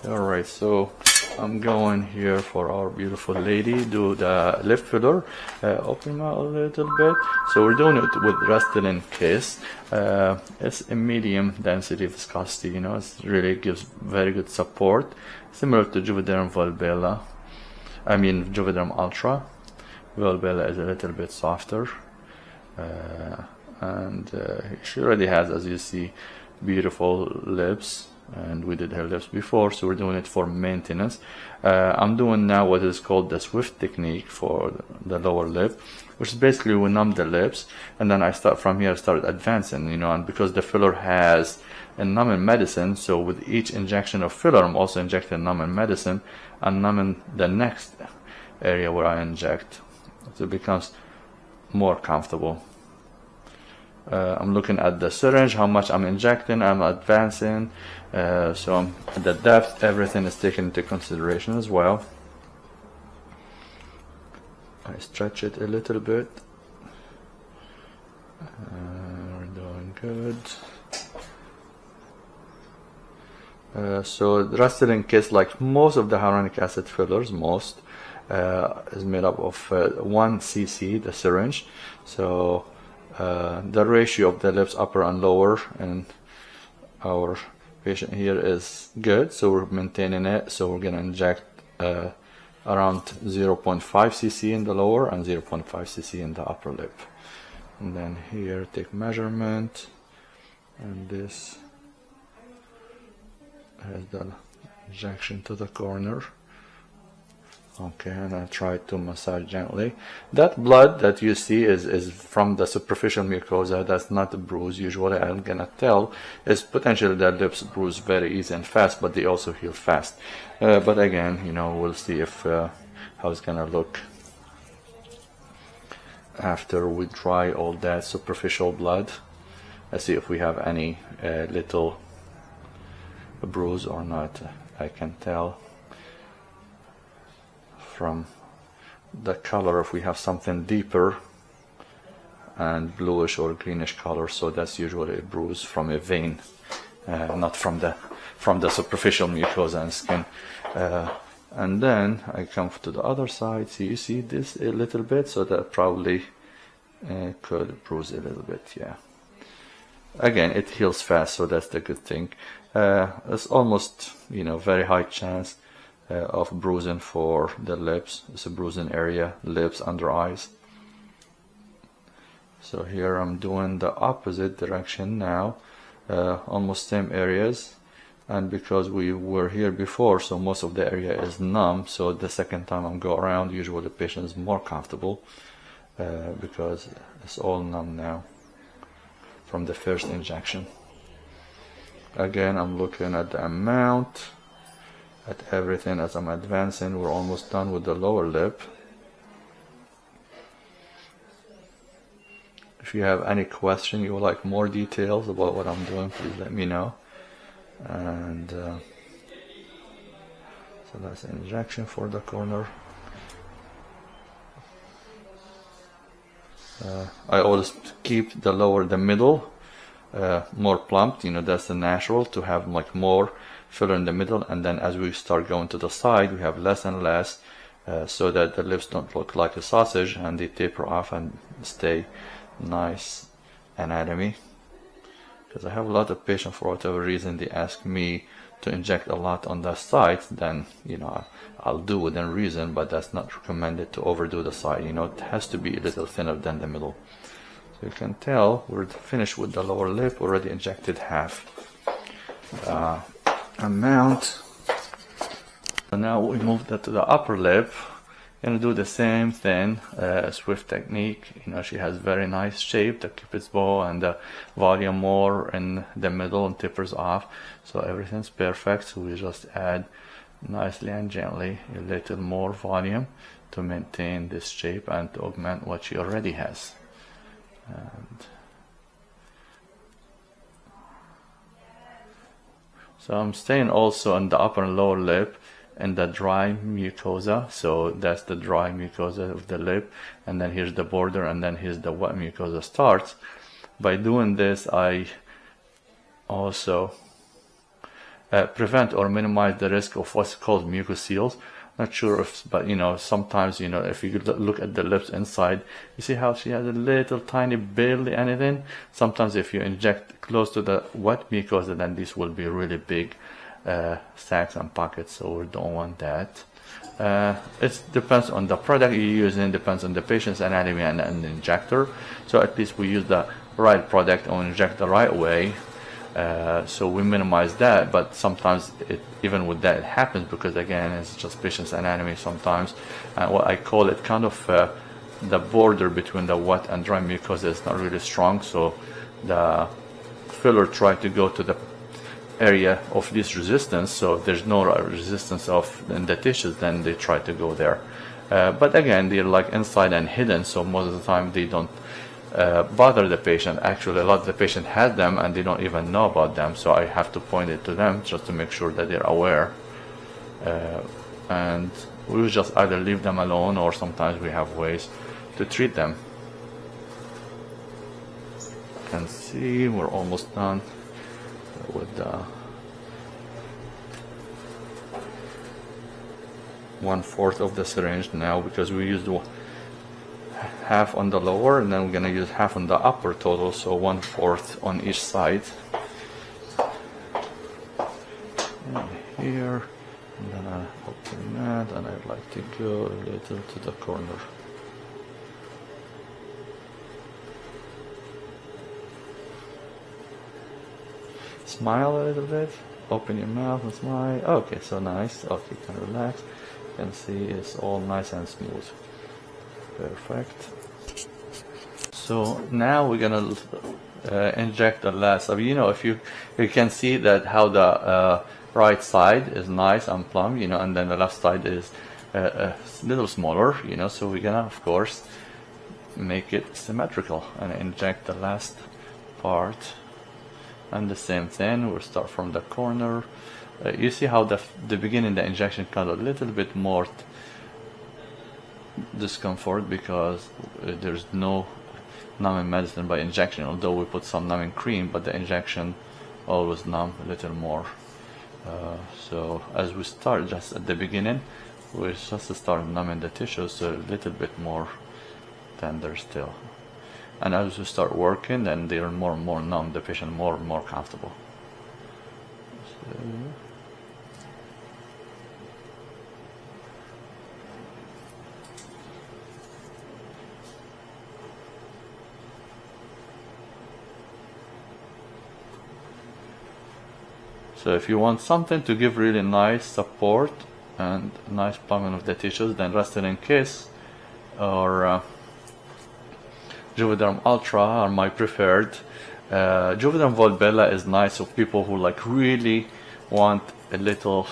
Alright, so I'm going here for our beautiful lady, do the lip filler, open them out a little bit. So we're doing it with Restylane Kysse. It's a medium density viscosity, you know, it really gives very good support, similar to Juvederm Volbella. I mean Juvederm Ultra. Volbella is a little bit softer, and she already has, as you see, beautiful lips. And we did her lips before, so we're doing it for maintenance. I'm doing now what is called the Swift technique for the lower lip, which is basically we numb the lips, and then I start from here, start advancing, you know. And because the filler has a numbing medicine, so with each injection of filler, I'm also injecting numbing medicine and numbing the next area where I inject, so it becomes more comfortable. I'm looking at the syringe, how much I'm injecting, I'm advancing, so the depth, everything is taken into consideration as well. I stretch it a little bit. We're doing good. So the Restylane Kysse, like most of the hyaluronic acid fillers, is made up of 1 cc, the syringe. So the ratio of the lips upper and lower in our patient here is good, so we're maintaining it. So we're going to inject around 0.5 cc in the lower and 0.5 cc in the upper lip. And then here take measurement, and this has the injection to the corner. Okay, and I try to massage gently. That blood that you see is from the superficial mucosa. That's not a bruise. Usually I'm gonna tell is potentially the lips bruise very easy and fast, but they also heal fast. But again, you know, we'll see if how it's gonna look after we dry all that superficial blood. Let's see if we have any little bruise or not. I can tell from the color if we have something deeper and bluish or greenish color, so that's usually a bruise from a vein, not from the superficial mucosa and skin. And then I come to the other side. So you see this a little bit, so that probably could bruise a little bit. Yeah, again, it heals fast, so that's the good thing. It's almost, you know, very high chance of bruising for the lips. It's a bruising area, lips, under eyes. So here I'm doing the opposite direction now, almost same areas, and because we were here before, so most of the area is numb, so the second time I'm go around, usually the patient is more comfortable because it's all numb now from the first injection. Again, I'm looking at the amount, at everything as I'm advancing. We're almost done with the lower lip. If you have any question, you would like more details about what I'm doing, please let me know. And so that's an injection for the corner. I always keep the lower, the middle, more plump, you know, that's the natural, to have like more filler in the middle, and then as we start going to the side, we have less and less, so that the lips don't look like a sausage and they taper off and stay nice anatomy. Because I have a lot of patients, for whatever reason, they ask me to inject a lot on the side, then, you know, I'll do within reason, but that's not recommended to overdo the side. You know, it has to be a little thinner than the middle. So you can tell we're finished with the lower lip, already injected half amount. So now we move that to the upper lip. Gonna do the same thing, Swift technique. You know, she has very nice shape, the cupid's bow, and the volume more in the middle and tapers off, so everything's perfect. So we just add nicely and gently a little more volume to maintain this shape and to augment what she already has. And so I'm staying also on the upper and lower lip, in the dry mucosa. So that's the dry mucosa of the lip, and then here's the border, and then here's the wet mucosa starts. By doing this, I also prevent or minimize the risk of what's called mucoceles. Not sure if, but you know, sometimes, you know, if you look at the lips inside, you see how she has a little tiny, barely anything. Sometimes if you inject close to the wet mucosa, then these will be really big sacs and pockets, so we don't want that. It depends on the product you're using, depends on the patient's anatomy and the injector. So at least we use the right product or inject the right way. So we minimize that, but sometimes even with that it happens, because again it's just patient's anatomy sometimes, and what I call it kind of the border between the wet and dry mucosa is not really strong, so the filler try to go to the area of least resistance, so if there's no resistance in the tissues, then they try to go there. But again, they're like inside and hidden, so most of the time they don't bother the patient. Actually, a lot of the patient has them and they don't even know about them, so I have to point it to them just to make sure that they're aware. And we will just either leave them alone, or sometimes we have ways to treat them. You can see we're almost done with the 1/4 of the syringe now, because we used half on the lower, and then we're gonna use half on the upper total, so 1/4 on each side. And here, and then I open that, and I'd like to go a little to the corner. Smile a little bit, open your mouth and smile. Okay, so nice. Okay, you can relax. You can see it's all nice and smooth. Perfect. So now we're gonna inject the last. You know, if you can see that how the right side is nice and plump, you know, and then the left side is a little smaller, you know. So we're gonna, of course, make it symmetrical and inject the last part. And the same thing, we'll start from the corner. You see how the beginning, the injection kind of a little bit more discomfort, because there's no numbing medicine by injection, although we put some numbing cream, but the injection always numb a little more. So as we start just at the beginning, we just start numbing the tissues, so a little bit more tender still. And as we start working, then they're more and more numb, the patient more and more comfortable. So if you want something to give really nice support and nice plumbing of the tissues, then Restylane Kysse or Juvederm Ultra are my preferred. Juvederm Volbella is nice for people who like really want a little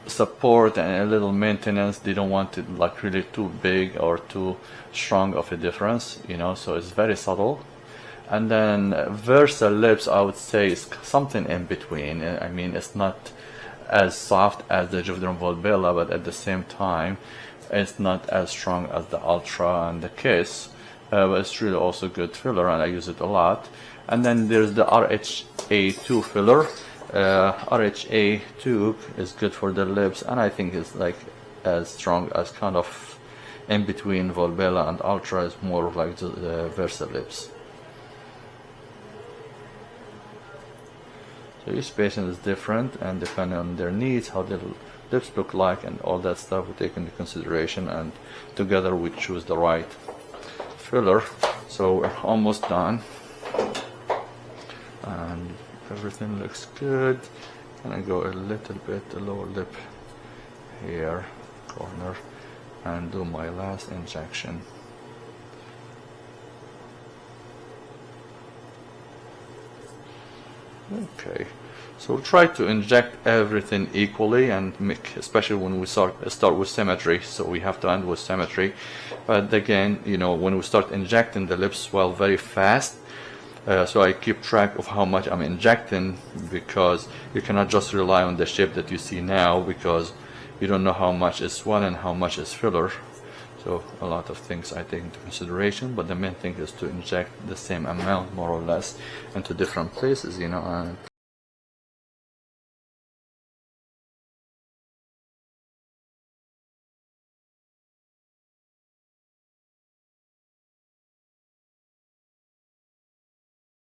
support and a little maintenance. They don't want it like really too big or too strong of a difference, you know, so it's very subtle. And then Versa Lips, I would say, is something in between. I mean, it's not as soft as the Juvederm Volbella, but at the same time it's not as strong as the Ultra and the Kysse. But it's really also good filler, and I use it a lot. And then there's the RHA2 filler. RHA2 is good for the lips, and I think it's like as strong as kind of in between Volbella and Ultra, is more like the Versa Lips. So each patient is different, and depending on their needs, how their lips look like, and all that stuff we take into consideration, and together we choose the right filler. So we're almost done, and everything looks good. And I go a little bit the lower lip here, corner, and do my last injection. Okay, so we'll try to inject everything equally, and make, especially when we start with symmetry, so we have to end with symmetry. But again, you know, when we start injecting the lips, well, very fast, So I keep track of how much I'm injecting, because you cannot just rely on the shape that you see now, because you don't know how much is swelling, how much is filler. So a lot of things I take into consideration, but the main thing is to inject the same amount, more or less, into different places, you know, and